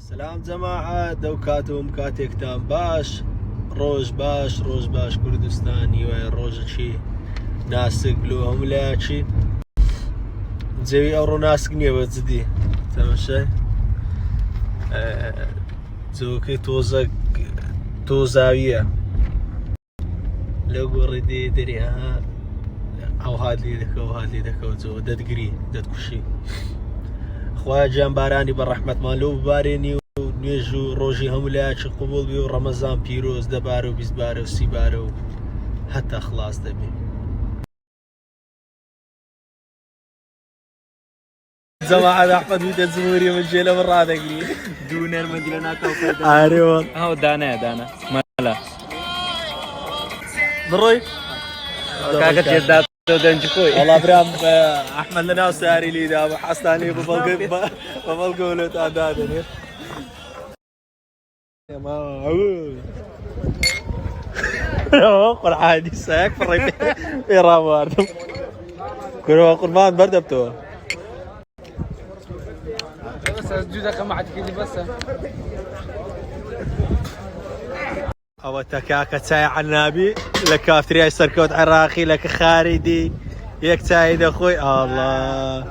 سلام جماعة دوكاتهم كاتيكتان باش روج باش كردستاني وروجشي ناسك بلوهم لاشي زي أورو ناسك نيوزدي تمشي زوكي توزاوية لو قردي دريها أو هادلي ذكا وزو دادقري دادكشي خواه جانبارانی بەڕەحمەت مالۆ ببارێنی و نوێژ و ڕۆژی هەمولایەکی قوبوڵ بێ و ڕەمەزان پیرۆز 10 بارە و 20 بارە و 30 بارە و هەتا خلاص دەبێ. جەماعەت ئەحمەد وتە جمهوری من جێ لەمە ڕادەگری دوو نەرمەندی لە ناکاو پەیدا ئارێوە هاو دانا مالا بڕۆی کاکە تێدا دەنجکۆی والله برام أحمد لنا وساري لي دا حستاني ببلغولة أعدادني يا ما قل عادي ساك فريق في رامار كل قربان بردبتو بس جوزك كم عاد كذي بس أو تكاكا تاي عنابي لك افترياش سركوت عراقي لك خاردي ياك تايد اخوي الله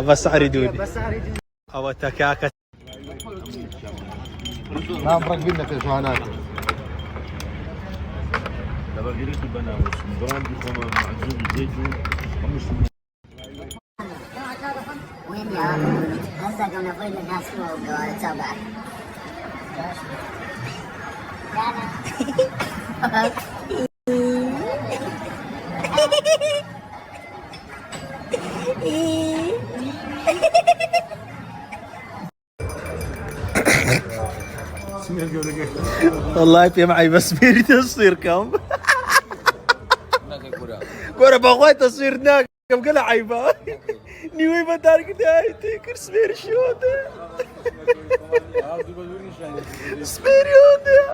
بس عريدوني او تكاكا لا مرقبين لك الجوانات دابا غير البنات براند كما معزوم زيتون وين يا هسه كنا فوق الناس فوق تبع والله في معي بس ميري تصوير كم كورة بغوي تصوير ناك كم قال عيبة نيوي بدارك داي تكر سمير شو ده سمير يوده